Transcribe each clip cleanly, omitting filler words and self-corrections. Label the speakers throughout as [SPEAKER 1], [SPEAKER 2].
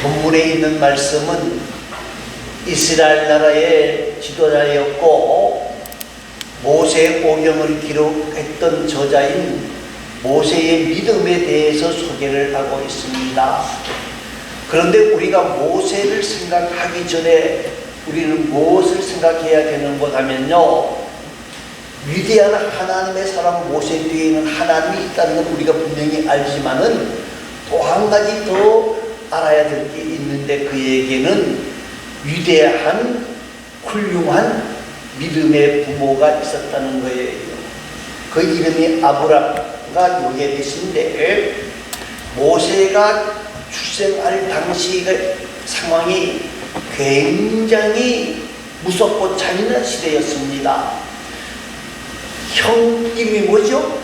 [SPEAKER 1] 본문에 있는 말씀은 이스라엘 나라의 지도자였고 모세 오경을 기록했던 저자인 모세의 믿음에 대해서 소개를 하고 있습니다. 그런데 우리가 모세를 생각하기 전에 우리는 무엇을 생각해야 되는 것 하면요, 위대한 하나님의 사람 모세 뒤에는 하나님이 있다는 건 우리가 분명히 알지만은 또 한 가지 더 알아야 될 게 있는데, 그에게는 위대한 훌륭한 믿음의 부모가 있었다는 거예요. 그 이름이 아브라함과 요게벳인데, 모세가 출생할 당시의 상황이 굉장히 무섭고 잔인한 시대였습니다. 형 이름이 뭐죠?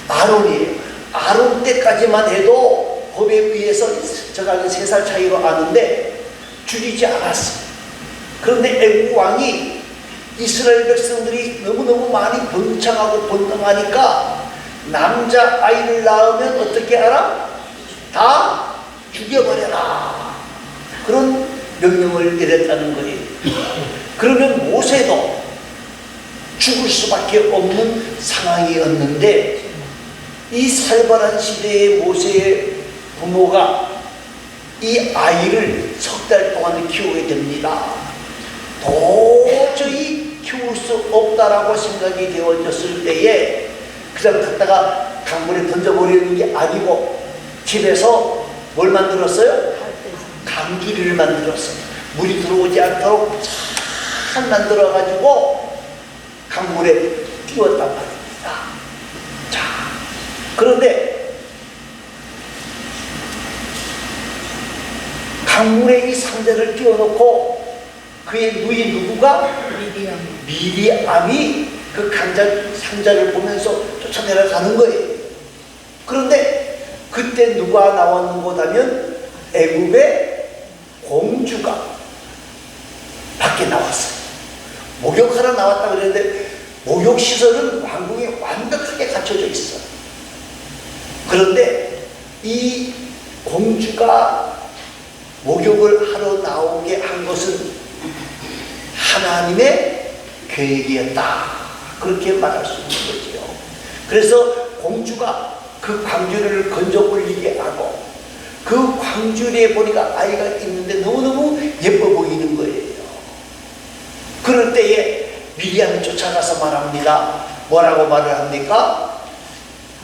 [SPEAKER 1] 아론이에요. 아론 때까지만 해도 법에 의해서 저가 3살 차이로 아는데 죽이지 않았어요. 그런데 애국 왕이 이스라엘 백성들이 너무너무 많이 번창하고 번성하니까 남자 아이를 낳으면 어떻게 알아? 다 죽여버려라, 그런 명령을 내렸다는 거예요. 그러면 모세도 죽을 수밖에 없는 상황이었는데, 이 살벌한 시대의 모세의 부모가 이 아이를 3달 동안 키우게 됩니다. 도저히 키울 수 없다라고 생각이 되어졌을 때에 그냥 갖다가 강물에 던져버리는 게 아니고 집에서 뭘 만들었어요? 강주리를 만들었어요. 물이 들어오지 않도록 잘 만들어가지고 강물에 띄웠단 말입니다. 자, 그런데 강물에 이 상자를 띄워놓고 그의 누이 누구가? 미리암이 그 상자를 보면서 쫓아내려가는 거예요. 그런데 그때 누가 나왔는 거다면 애굽의 공주가 밖에 나왔어요. 목욕하러 나왔다 그랬는데 목욕시설은 왕궁에 완벽하게 갖춰져 있어요. 그런데 이 공주가 목욕을 하러 나오게 한 것은 하나님의 계획이었다, 그렇게 말할 수 있는 거지요. 그래서 공주가 그 광주리를 건져 올리게 하고 그 광주리에 보니까 아이가 있는데 너무너무 예뻐 보이는 거예요. 그럴 때에 미리암이 쫓아가서 말합니다. 뭐라고 말을 합니까?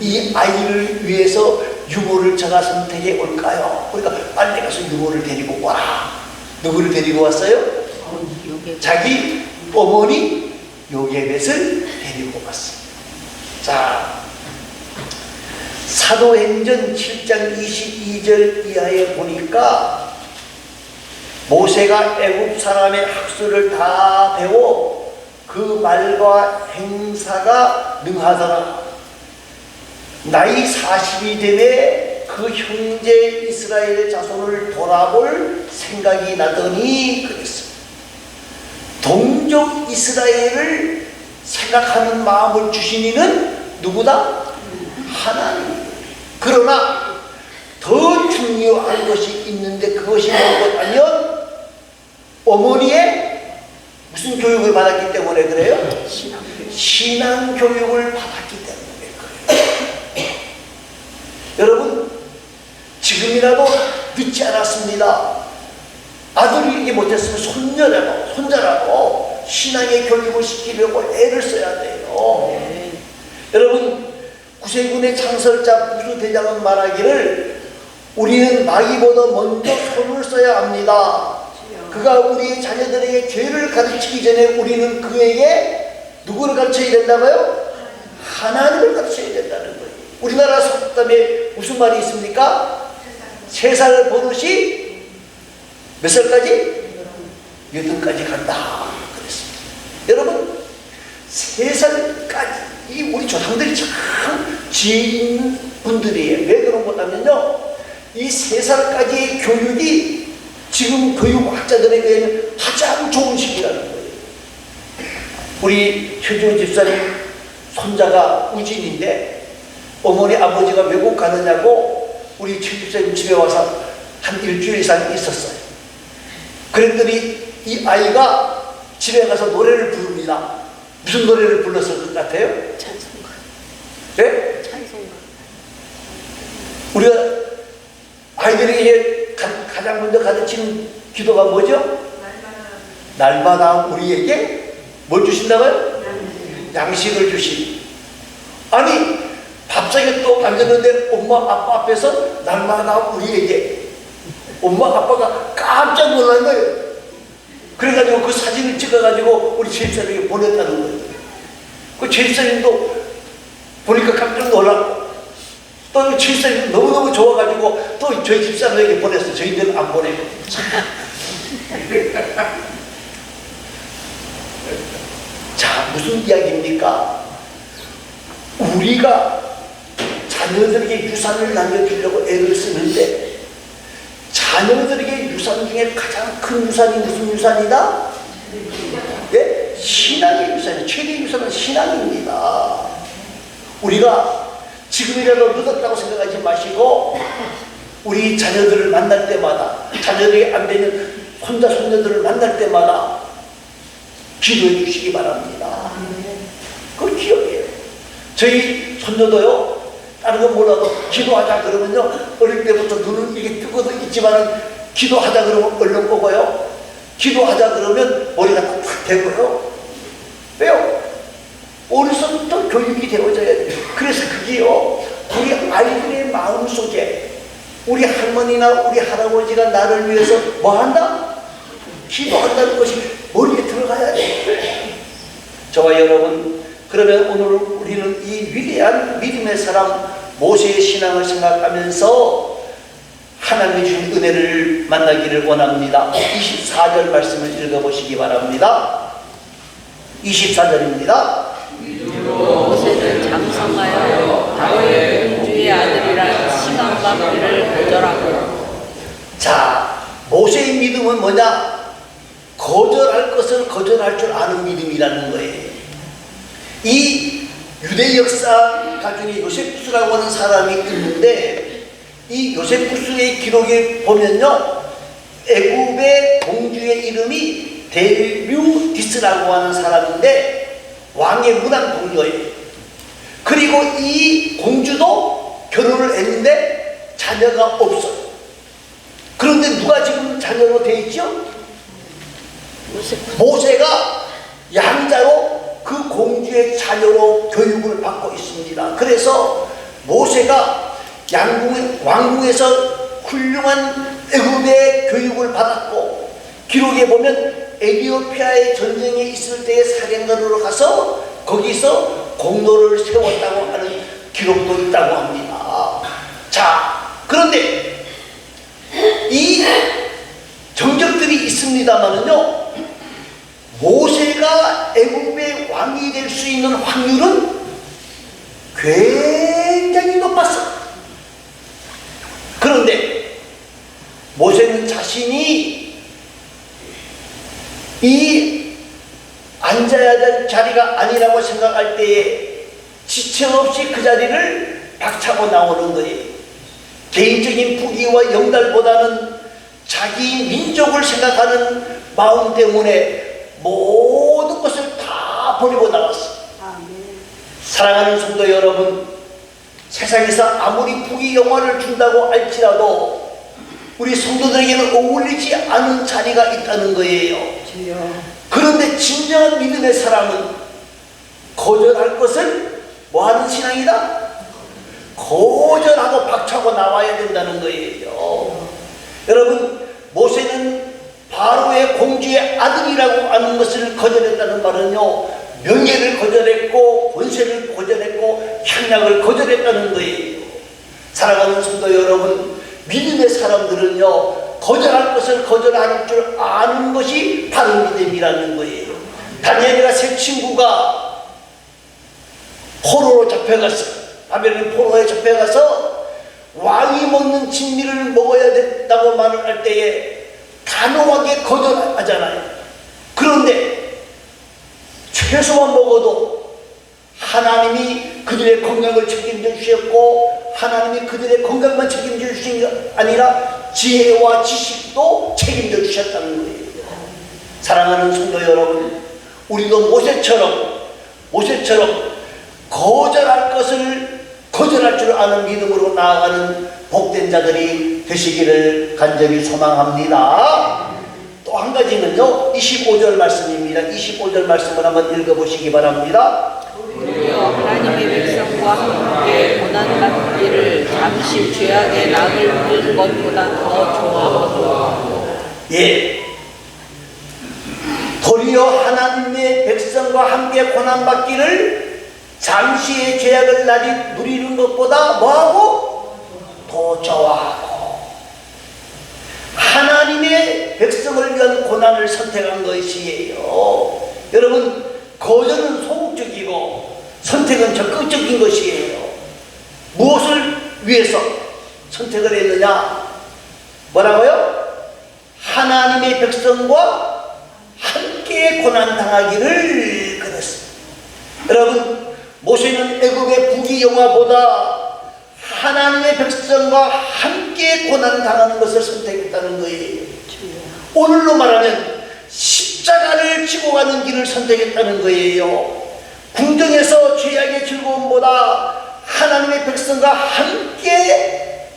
[SPEAKER 1] 이 아이를 위해서 유모를 제가 선택해 올까요? 그러니까 빨리 가서 유모를 데리고 와라. 누구를 데리고 왔어요? 자기 어머니 요게벳을 데리고 왔습니다. 자, 사도행전 7장 22절 이하에 보니까 모세가 애굽 사람의 학술을 다 배워 그 말과 행사가 능하더라. 나이 40이 되매 그 형제 이스라엘의 자손을 돌아볼 생각이 나더니 그랬습니다. 동족 이스라엘을 생각하는 마음을 주신 이는 누구다? 하나님. 그러나 더 중요한 것이 있는데 그것이 뭐냐면 어머니의 무슨 교육을 받았기 때문에 그래요? 신앙 교육을 받았기 때문에 그래요. 여러분, 지금이라도 늦지 않았습니다. 아들이 이게 못했으면 손자라도 신앙의 교육을 시키려고 애를 써야 돼요. 여러분, 구세군의 창설자 부수대장은 말하기를 우리는 마귀보다 먼저 손을 써야 합니다. 그가 우리의 자녀들에게 죄를 가르치기 전에 우리는 그에게 누구를 가르쳐야 된다고요? 하나님을 가르쳐야 된다는 거예요. 우리나라 속담에 무슨 말이 있습니까? 3살 버릇이 몇 살까지? 8까지 간다 그랬습니다. 여러분, 3살까지 이 우리 조상들이 참 지혜 있는 분들이에요. 왜 그런 거냐면요, 이 3살까지의 교육이 지금 교육학자들에게 가장 좋은 시기라는 거예요. 우리 최주 집사님 손자가 우진인데 어머니 아버지가 외국 가느냐고 우리 최 집사님 집에 와서 한 일주일 이상 있었어요. 그랬더니 이 아이가 집에 가서 노래를 부릅니다. 무슨 노래를 불렀을 것 같아요?
[SPEAKER 2] 찬송가.
[SPEAKER 1] 네?
[SPEAKER 2] 찬송가.
[SPEAKER 1] 우리가 아이들에게 가장 먼저 가르치는 기도가 뭐죠? 날마다 우리에게 뭘 주신다고요? 양식을 주시. 아니 밥상에 또 앉았는데 엄마 아빠 앞에서 날마다 우리에게, 엄마 아빠가 깜짝 놀란 거예요. 그래가지고 그 사진을 찍어가지고 우리 집사님에게 보냈다는 거예요. 그 집사님도 보니까 깜짝 놀랐고, 또 집사님도 너무너무 좋아가지고 또 저희 집사람에게 보냈어요. 저희들은 안 보내고. 자, 무슨 이야기입니까? 우리가 자녀들에게 유산을 남겨주려고 애를 쓰는데, 자녀들에게 유산 중에 가장 큰 유산이 무슨 유산이다? 네? 신앙의 유산이, 최대 유산은 신앙입니다. 우리가 지금이라도 늦었다고 생각하지 마시고, 우리 자녀들을 만날 때마다, 자녀들이 안 되는 손자, 손녀들을 만날 때마다 기도해 주시기 바랍니다. 그걸 기억해요. 저희 손녀도요, 다른 건 몰라도 기도하자 그러면요, 어릴 때부터 눈을 이렇게 뜨고도 있지만 기도하자 그러면 얼른 오고요, 기도하자 그러면 머리가 딱 되고요. 왜요? 어려서부터 교육이 되어져야 돼요. 그래서 그게요, 우리 아이들의 마음속에 우리 할머니나 우리 할아버지가 나를 위해서 뭐 한다? 기도한다는 것이 머리에 들어가야 돼요. 저와 여러분, 그러면 오늘 우리는 이 위대한 믿음의 사람 모세의 신앙을 생각하면서 하나님의 주신 은혜를 만나기를 원합니다. 24절 말씀을 읽어보시기 바랍니다. 24절입니다.
[SPEAKER 2] 모세는 장성하여 바로의 공주의 아들이란 시간과 그를 거절하고.
[SPEAKER 1] 자, 모세의 믿음은 뭐냐? 거절할 것을 거절할 줄 아는 믿음이라는 거예요. 이 유대 역사가 중에 요세푸스라고 하는 사람이 있는데, 이 요세푸스의 기록에 보면요, 애굽의 공주의 이름이 데뮤디스라고 하는 사람인데 왕의 무난 동료예요. 그리고 이 공주도 결혼을 했는데 자녀가 없어요. 그런데 누가 지금 자녀로 되어 있죠? 모세가 양자로 그 공주의 자녀로 교육을 받고 있습니다. 그래서 모세가 왕궁에서 훌륭한 애굽의 교육을 받았고, 기록에 보면 에티오피아의 전쟁에 있을 때의 사령관으로 가서 거기서 공로를 세웠다고 하는 기록도 있다고 합니다. 자, 그런데 이 정적들이 있습니다만은요, 모세가 애굽의 왕이 될 수 있는 확률은 굉장히 높았어. 그런데 모세는 자신이 이 앉아야 될 자리가 아니라고 생각할 때에 지체 없이 그 자리를 박차고 나오는 거예요. 개인적인 부귀와 영달보다는 자기 민족을 생각하는 마음 때문에 모든 것을 다 버리고 나왔어. 사랑하는 성도 여러분, 세상에서 아무리 부귀 영화를 준다고 할지라도 우리 성도들에게는 어울리지 않은 자리가 있다는 거예요. 그런데 진정한 믿음의 사람은 거절할 것을 뭐하는 신앙이다? 거절하고 박차고 나와야 된다는 거예요. 여러분, 모세는 바로의 공주의 아들이라고 하는 것을 거절했다는 말은요, 명예를 거절했고 권세를 거절했고 향락을 거절했다는 거예요. 사랑하는 성도 여러분, 믿음의 사람들은요, 거절할 것을 거절할 줄 아는 것이 바른 믿음이라는 거예요. 다니엘이가 세 친구가 포로로 잡혀갔어. 바벨론 포로에 잡혀가서 왕이 먹는 진미를 먹어야 된다고 말을 할 때에 단호하게 거절하잖아요. 그런데 최소한 먹어도 하나님이 그들의 건강을 책임져 주셨고 하나님이 그들의 건강만 책임져 주신 게 아니라 지혜와 지식도 책임져 주셨다는 거예요. 사랑하는 성도 여러분, 우리도 모세처럼 거절할 것을 거절할 줄 아는 믿음으로 나아가는 복된 자들이 되시기를 간절히 소망합니다. 또 한 가지는요, 25절 말씀입니다. 25절 말씀을 한번 읽어보시기 바랍니다.
[SPEAKER 2] 우리여 하나님의 백성과 함께 고난받기를 잠시 죄악의 낙을 누리는 것보다 더 좋아하고.
[SPEAKER 1] 예. 도리어 하나님의 백성과 함께 고난받기를 잠시의 죄악을 누리는 것보다 뭐하고? 더 좋아하고. 하나님의 백성을 위한 고난을 선택한 것이에요. 여러분, 거절은 소극적이고 선택은 적극적인 것이에요. 무엇을 위해서 선택을 했느냐? 뭐라고요? 하나님의 백성과 함께 고난당하기를 그랬습니다. 여러분, 모세는 애국의 부귀영화보다 하나님의 백성과 함께 고난당하는 것을 선택했다는 거예요. 오늘로 말하면 십자가를 지고 가는 길을 선택했다는 거예요. 궁정에서 죄악의 즐거움보다 하나님의 백성과 함께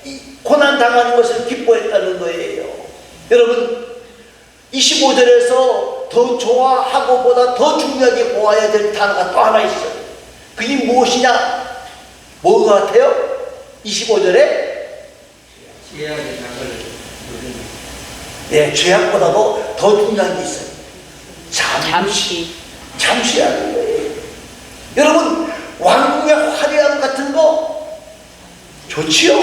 [SPEAKER 1] 고난당하는 것을 기뻐했다는 거예요. 여러분, 25절에서 더 좋아하고보다 더 중요하게 보아야 될 단어가 또 하나 있어요. 그게 무엇이냐? 뭐 같아요? 25절에
[SPEAKER 3] 죄악의 낙을 누리는.
[SPEAKER 1] 네, 죄악보다도 더 중요한 게 있어요. 잠시라는 거예요. 여러분, 왕궁의 화려함 같은 거 좋지요?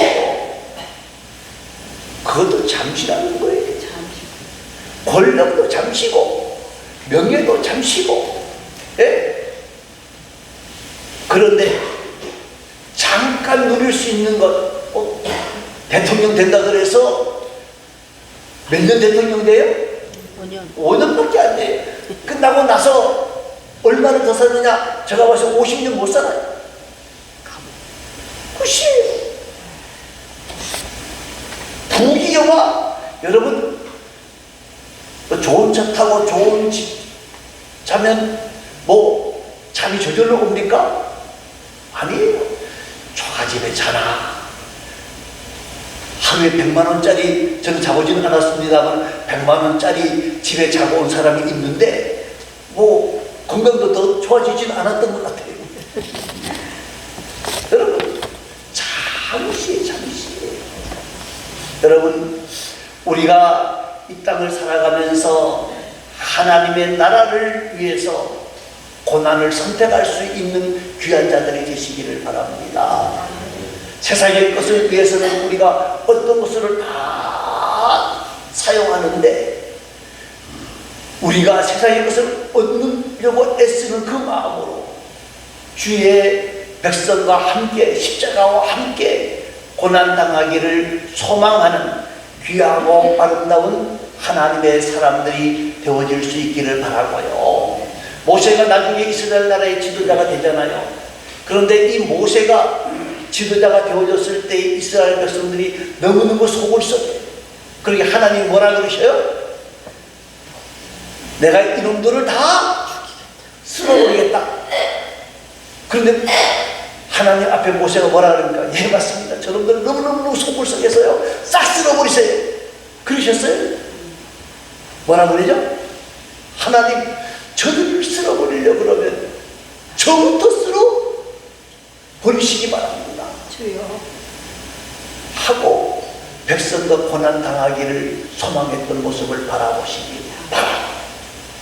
[SPEAKER 1] 그것도 잠시라는 거예요. 권력도 잠시고 명예도 잠시고. 예? 그런데 잠깐 누릴 수 있는 것, 대통령 된다 그래서 몇 년 대통령 돼요? 5년밖에 안 돼요. 끝나고 나서 얼마나 더 사느냐? 제가 봐서 50년 못 살아요. 끝이에요. 부귀영화, 여러분, 좋은 차 타고 좋은 집 자면 뭐 잠이 저절로 옵니까? 아니에요. 초가집에 자나 하루에 100만원짜리, 저는 자보지는 않았습니다만 100만원짜리 집에 자고 온 사람이 있는데 뭐 건강도 더 좋아지진 않았던 것 같아요. 여러분, 잠시예요. 여러분, 우리가 이 땅을 살아가면서 하나님의 나라를 위해서 고난을 선택할 수 있는 귀한 자들이 되시기를 바랍니다. 세상의 것을 위해서는 우리가 어떤 것을 다 사용하는데 우리가 세상의 것을 얻으려고 애쓰는 그 마음으로 주의 백성과 함께 십자가와 함께 고난당하기를 소망하는 귀하고 아름다운 하나님의 사람들이 되어질 수 있기를 바라고요. 모세가 나중에 이스라엘 나라의 지도자가 되잖아요. 그런데 이 모세가 지도자가 되어졌을 때 이스라엘 백성들이 너무너무 속을 썩어요. 그러니까 하나님 뭐라 그러셔요? 내가 이놈들을 다 쓸어버리겠다. 그런데 하나님 앞에 모세가 뭐라 그러니까, 예, 맞습니다. 저놈들 너무너무 속을 썩여서요, 싹 쓸어버리세요. 그러셨어요? 뭐라 그러죠? 하나님, 저들을 쓸어버리려고 그러면 저부터 쓸어버리시기 바랍니다. 하고 백성과 고난당하기를 소망했던 모습을 바라보시기 바랍니다.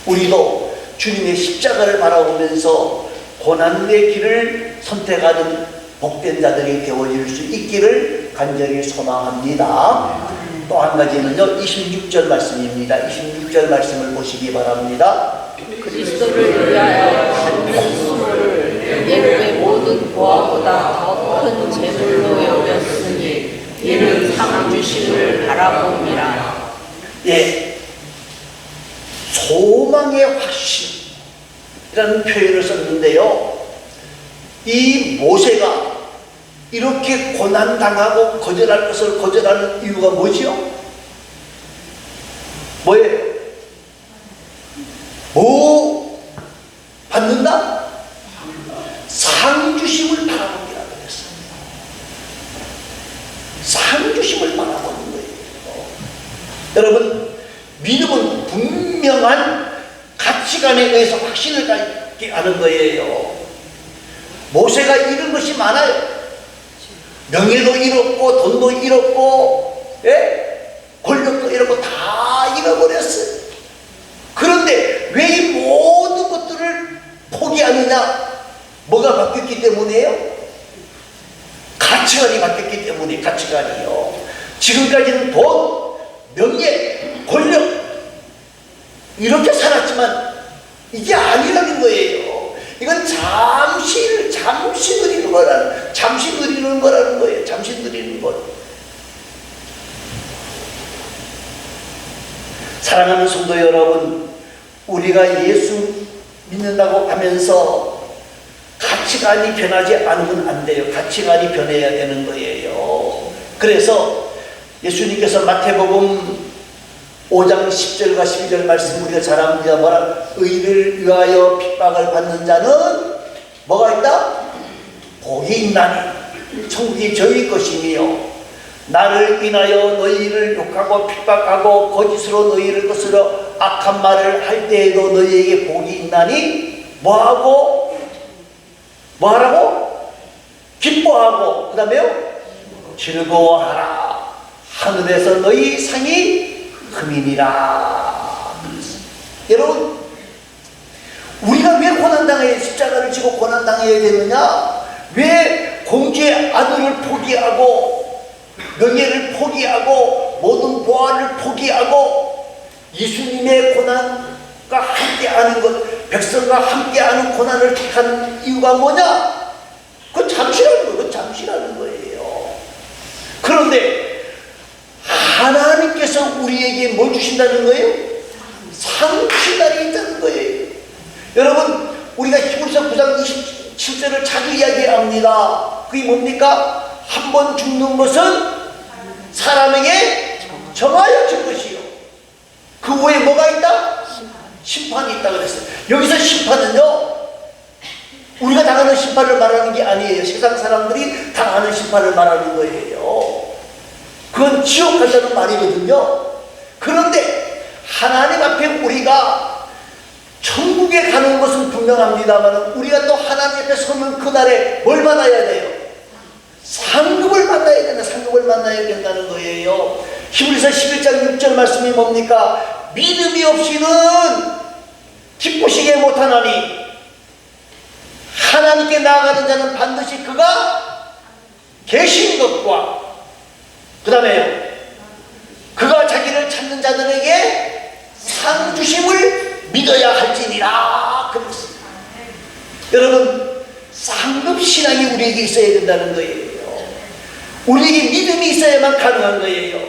[SPEAKER 1] 우리도 주님의 십자가를 바라보면서 고난의 길을 선택하는 복된 자들이 되어질 수 있기를 간절히 소망합니다. 또 한 가지는요, 26절 말씀입니다. 26절 말씀을 보시기 바랍니다.
[SPEAKER 2] 그리스도를 위하여 받는 수모를 예루의 모든 보화보다 더 큰 재물로 여겼으니 이는 상 주심을 바라봅니다.
[SPEAKER 1] 예, 소망의 확신이라는 표현을 썼는데요, 이 모세가 이렇게 고난당하고 거절할 것을 거절하는 이유가 뭐지요? 뭐예요? 뭐 받는다? 상 주심을 바라보기라 그랬어요. 상 주심을 바라보는 거예요. 여러분, 믿음은 분명한 가치관에 의해서 확신을 갖게 하는 거예요. 모세가 잃은 것이 많아요. 명예도 잃었고 돈도 잃었고, 예? 권력도 잃었고 다 잃어버렸어요. 그런데 왜 이 모든 것들을 포기하느냐? 뭐가 바뀌었기 때문이에요? 가치관이 바뀌었기 때문에. 가치관이요. 지금까지는 돈, 명예, 권력 이렇게 살았지만 이게 아니라는 거예요. 이건 잠시 누리는 거라는, 잠시 누리는 거라는 거예요. 잠시 누리는 것. 사랑하는 성도 여러분, 우리가 예수 믿는다고 하면서 가치관이 변하지 않으면 안 돼요. 가치관이 변해야 되는 거예요. 그래서 예수님께서 마태복음 5장 10절과 12절 말씀 우리가 잘 압니다. 뭐라? 의를 위하여 핍박을 받는 자는 뭐가 있다? 복이 있나니 천국이 저희 것이며, 나를 인하여 너희를 욕하고 핍박하고 거짓으로 너희를 거스러 악한 말을 할 때에도 너희에게 복이 있나니 뭐하고? 뭐하라고? 기뻐하고, 그 다음에요? 즐거워하라. 하늘에서 너희 상이 흠이니라. 여러분, 우리가 왜 고난당해야, 십자가를 지고 고난당해야 되느냐? 왜 공주의 아들을 포기하고 명예를 포기하고 모든 보화를 포기하고 예수님의 고난과 함께하는 것, 백성과 함께하는 고난을 택하는 이유가 뭐냐? 그건 잠시라는 거예요. 그건 잠시라는 거예요. 그런데 하나님께서 우리에게 뭘 주신다는 거예요? 상 주신다는 있다는 거예요. 여러분, 우리가 히브리서 9장 27절을 자주 이야기합니다. 그게 뭡니까? 한 번 죽는 것은 사람에게 정하여진 것이요, 그 후에 뭐가 있다? 심판이 있다 그랬어요. 여기서 심판은요, 우리가 당하는 심판을 말하는 게 아니에요. 세상 사람들이 당하는 심판을 말하는 거예요. 그건 지옥 간다는 말이거든요. 그런데 하나님 앞에 우리가 천국에 가는 것은 분명합니다만, 우리가 또 하나님 앞에 서는 그날에 뭘 받아야 돼요? 상급을 만나야 된다. 상급을 만나야 된다는 거예요. 히브리서 11장 6절 말씀이 뭡니까? 믿음이 없이는 기쁘시게 못하나니 하나님께 나아가는 자는 반드시 그가 계신 것과, 그 다음에 그가 자기를 찾는 자들에게 상 주심을 믿어야 할지니라 그랬습니다. 여러분, 상급 신앙이 우리에게 있어야 된다는 거예요. 우리에게 믿음이 있어야만 가능한 거예요.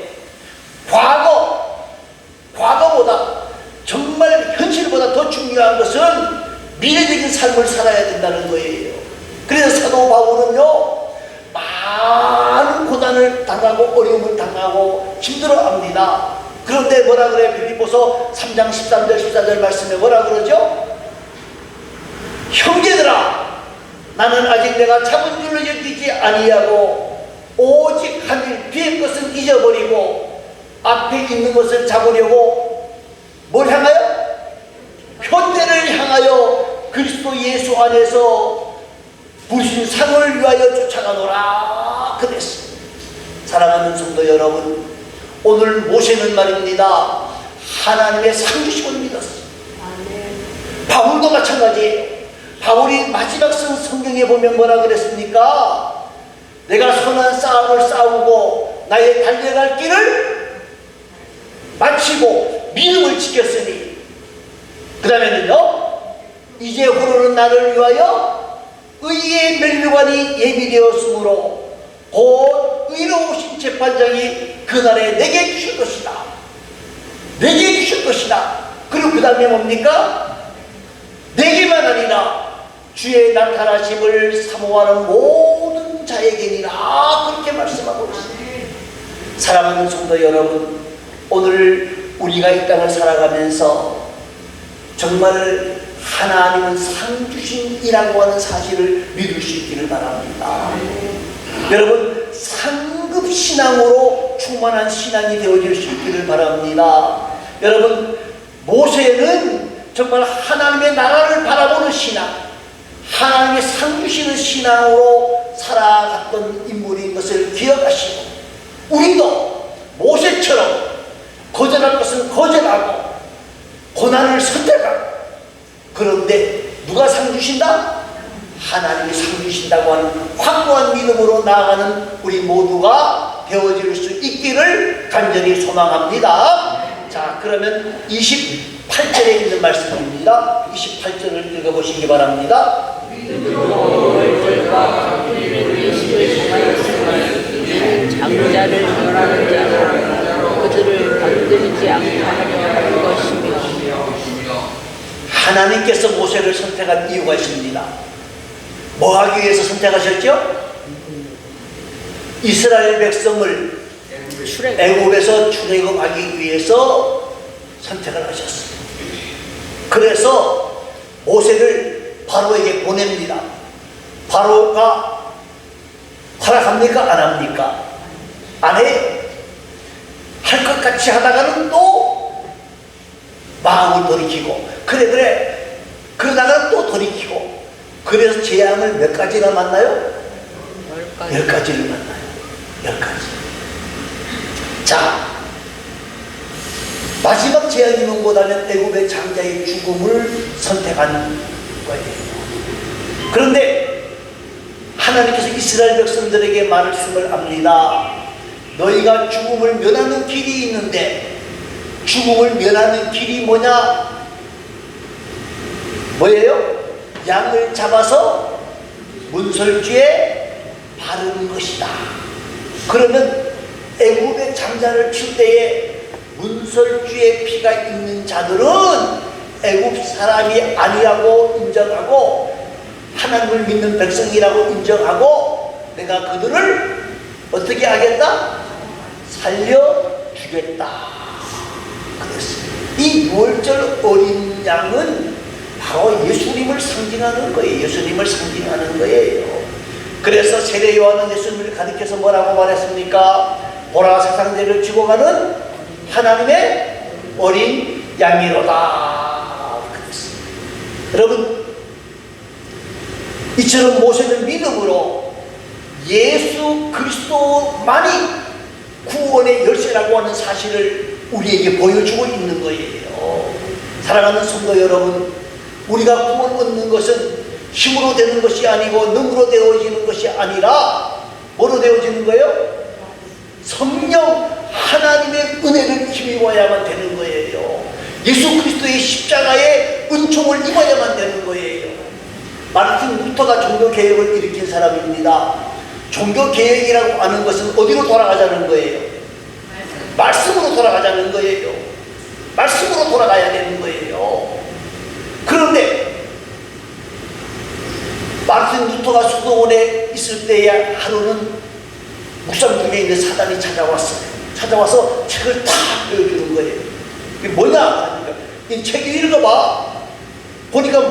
[SPEAKER 1] 과거보다 정말 현실보다 더 중요한 것은 미래적인 삶을 살아야 된다는 거예요. 그래서 사도 바울은요, 많은 고난을 당하고 어려움을 당하고 힘들어합니다. 그런데 뭐라 그래요? 빌립보서 3장 13절 14절 말씀에 뭐라 그러죠? 형제들아, 나는 아직 내가 잡은 줄로 여기지 아니하고 오직 한 일 뒤의 것은 잊어버리고 앞에 있는 것을 잡으려고 뭘 향하여? 표대를 향하여 그리스도 예수 안에서 부르신 상을 위하여 쫓아가노라 그랬습니다. 사랑하는 성도 여러분, 오늘 모세는 말입니다, 하나님의 상 주심을 믿었어요. 바울도 마찬가지예요. 바울이 마지막 성경에 보면 뭐라 그랬습니까? 내가 선한 싸움을 싸우고 나의 달려갈 길을 마치고 믿음을 지켰으니, 그 다음에는요, 이제 후로는 나를 위하여 의의 면류관이 예비되었으므로 곧 의로우신 재판장이 그날에 내게 주실 것이다. 내게 주실 것이다. 그리고 그 다음에 뭡니까? 내게만 아니라 주의 나타나심을 사모하는 모든 자에게 자에게니라 그렇게 말씀하고 있습니다. 사랑하는 성도 여러분, 오늘 우리가 이 땅을 살아가면서 정말 하나님은 상주신이라고 하는 사실을 믿을 수 있기를 바랍니다. 여러분, 상급 신앙으로 충만한 신앙이 되어질 수 있기를 바랍니다. 여러분, 모세는 정말 하나님의 나라를 바라보는 신앙, 하나님의 상주시는 신앙으로 살아갔던 인물인 것을 기억하시고, 우리도 모세처럼 거절할 것은 거절하고 고난을 선택하고, 그런데 누가 상 주신다? 하나님이 상 주신다고 하는 확고한 믿음으로 나아가는 우리 모두가 되어질 수 있기를 간절히 소망합니다. 자, 그러면 28절에 있는 말씀입니다. 28절을 읽어보시기 바랍니다.
[SPEAKER 2] 믿음으로 열절과 그리를 예수를 정하였으니 이는 장자를 멸하는 자로 그들을 건드리지 않게 하려 하는 것이며,
[SPEAKER 1] 하나님께서 모세를 선택한 이유가 있습니다. 뭐 하기 위해서 선택하셨죠? 이스라엘 백성을 애굽에서 출애굽하기 위해서 선택을 하셨습니다. 그래서 모세를 바로에게 보냅니다. 바로가 허락합니까? 안 합니까? 안 해요. 할 것 같이 하다가는 또 마음을 돌이키고, 그래 그러다가 또 돌이키고, 그래서 재앙을 몇 가지나 만나요? 10가지를 만나요. 10가지. 자, 마지막 재앙이 뭔고하면 애굽의 장자의 죽음을 선택한 거예요. 그런데 하나님께서 이스라엘 백성들에게 말씀을 합니다. 너희가 죽음을 면하는 길이 있는데, 죽음을 면하는 길이 뭐냐? 뭐예요? 양을 잡아서 문설주에 바르는 것이다. 그러면 애굽의 장자를 칠 때에 문설주에 피가 있는 자들은 애굽 사람이 아니라고 인정하고 하나님을 믿는 백성이라고 인정하고 내가 그들을 어떻게 하겠다? 살려주겠다. 그랬습니다. 이 유월절 어린 양은 바로 예수님을 상징하는 거예요. 예수님을 상징하는 거예요. 그래서 세례 요한은 예수님을 가리켜서 뭐라고 말했습니까? 보라, 세상 죄를 지고 가는 하나님의 어린 양이로다. 그랬습니다. 여러분, 이처럼 모세는 믿음으로 예수 그리스도만이 구원의 열쇠라고 하는 사실을 우리에게 보여주고 있는 거예요. 사랑하는 성도 여러분, 우리가 구원 얻는 것은 힘으로 되는 것이 아니고 능으로 되어지는 것이 아니라 뭐로 되어지는 거예요? 성령 하나님의 은혜를 힘입어야만 되는 거예요. 예수 그리스도의 십자가의 은총을 입어야만 되는 거예요. 마르틴 루터가 종교개혁을 일으킨 사람입니다. 종교개혁이라고 하는 것은 어디로 돌아가자는 거예요? 말씀으로 돌아가자는 거예요. 말씀으로 돌아가야 되는 거예요. 그런데 마르틴 루터가 수도원에 있을 때에 하루는 묵상 중에 있는 사단이 찾아왔어요. 찾아와서 책을 탁 보여주는 거예요. 이게 뭐냐? 하니까 이 책을 읽어봐. 보니까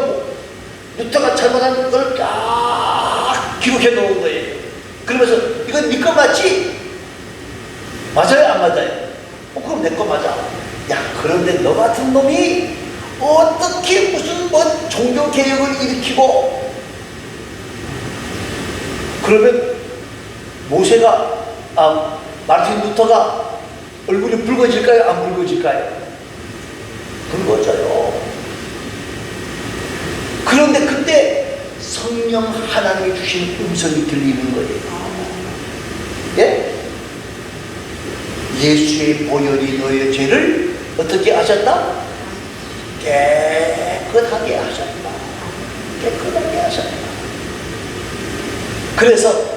[SPEAKER 1] 루터가 잘못한 걸 딱 기록해 놓은 거예요. 그러면서 이건 네 거 맞지? 맞아요? 안 맞아요? 그럼 내 거 맞아. 야, 그런데 너 같은 놈이 어떻게 무슨 뭐 종교개혁을 일으키고, 그러면 모세가 마르틴 루터가 얼굴이 붉어질까요? 안 붉어질까요? 붉어져요. 그런데 그때 성령 하나님이 주신 음성이 들리는 거예요. 예? 예수의 보혈이 너의 죄를 어떻게 하셨다? 깨끗하게 하셨다. 깨끗하게 하셨다. 그래서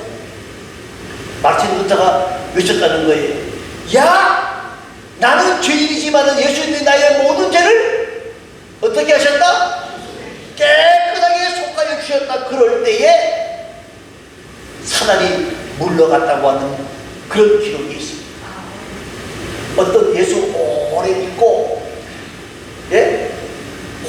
[SPEAKER 1] 마르틴 루터가 외쳤다는 거예요. 야! 나는 죄인이지만 예수님이 나의 모든 죄를 어떻게 하셨다? 깨끗하게 속하여 주셨다. 그럴 때에 하나님 물러갔다고 하는 그런 기록이 있습니다. 어떤 예수 오래 믿고 예?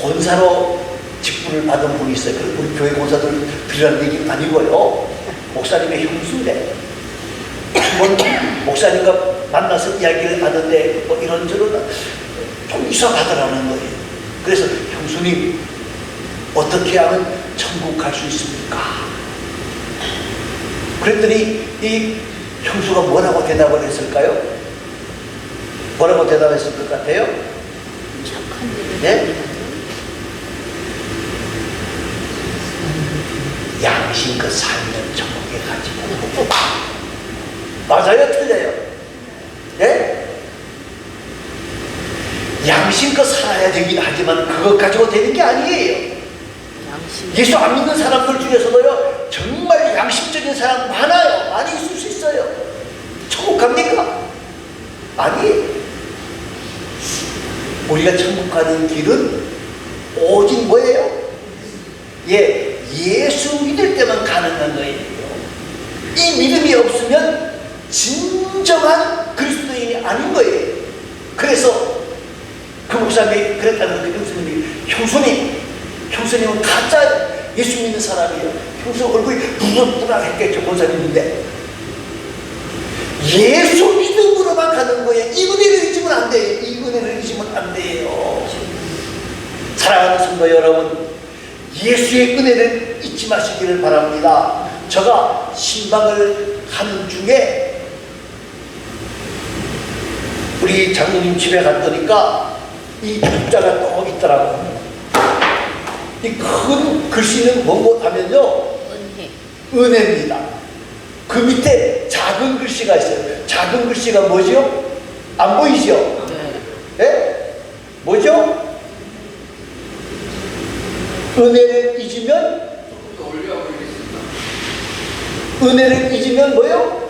[SPEAKER 1] 권사로 직분을 받은 분이 있어요. 우리 교회 권사들 드리라는 얘기 아니고요. 목사님의 형수인데 한번 목사님과 만나서 이야기를 하는데 뭐 이런저런 좀 이상하더라는 거예요. 그래서 형수님 어떻게 하면 천국 갈 수 있습니까? 그랬더니 이 형수가 뭐라고 대답을 했을까요? 뭐라고 대답했을 것 같아요?
[SPEAKER 2] 착한 일을
[SPEAKER 1] 네? 양심껏 살면 천국에 가지. 맞아요? 틀려요? 예? 양심껏 살아야 되긴 하지만 그것 가지고 되는 게 아니에요.
[SPEAKER 2] 양심.
[SPEAKER 1] 예수 안 믿는 사람들 중에서도요, 정말 양심적인 사람 많아요. 많이 있을 수 있어요. 천국 갑니까? 아니에요. 우리가 천국 가는 길은 오직 뭐예요? 예, 예수 믿을 때만 가능한 거예요. 이 믿음이 없으면 진정한 그리스도인이 아닌 거예요. 그래서 그 목사님이 그랬다는 그 형수님은 가짜 예수 믿는 사람이에요. 형수 얼굴이 부글부글했겠죠, 권사님인데. 예수 믿음으로만 가는 거예요. 이 은혜를 잊으면 안 돼요. 이 은혜를 잊으면 안 돼요. 사랑하는 성도 여러분, 예수의 은혜를 잊지 마시기를 바랍니다. 제가 신방을 하는 중에 우리 장로님 집에 갔더니까 이 글자가 또 있더라고요. 이 큰 글씨는 뭐고 하면요,
[SPEAKER 2] 은혜.
[SPEAKER 1] 은혜입니다. 그 밑에 작은 글씨가 있어요. 작은 글씨가 뭐죠? 안 보이죠?
[SPEAKER 2] 네.
[SPEAKER 1] 예? 뭐죠? 은혜를 잊으면, 은혜를 잊으면 뭐요?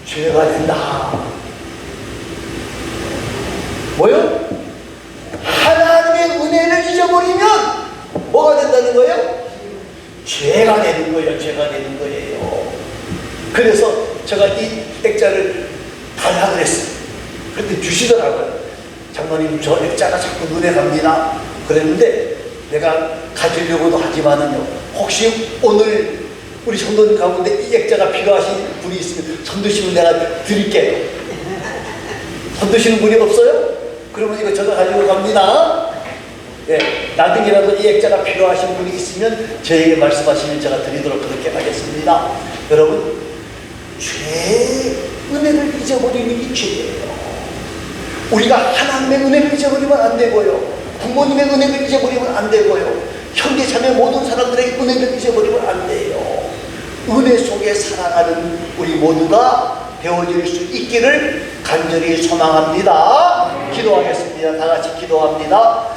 [SPEAKER 1] 죄가 된다. 뭐요? 하나님의 은혜를 잊어버리면 뭐가 된다는 거예요? 죄가 되는 거예요. 죄가 되는 거예요. 그래서 제가 이 액자를 달라 그랬어요. 그런데 주시더라고요. 장로님, 저 액자가 자꾸 눈에 갑니다. 그랬는데 내가 가지려고도 하지만은요, 혹시 오늘 우리 성도님 가운데 이 액자가 필요하신 분이 있으면 손 드시면 내가 드릴게요. 손 드시는 분이 없어요? 그러면 이거 제가 가지고 갑니다. 예, 나중에라도 이 액자가 필요하신 분이 있으면 저에게 말씀하시면 제가 드리도록 그렇게 하겠습니다. 여러분, 은혜를 잊어버리는 게 죄예요. 우리가 하나님의 은혜를 잊어버리면 안 되고요, 부모님의 은혜를 잊어버리면 안 되고요, 형제 자매 모든 사람들의 은혜를 잊어버리면 안 돼요. 은혜 속에 살아가는 우리 모두가 되어질 수 있기를 간절히 소망합니다. 기도하겠습니다. 다 같이 기도합니다.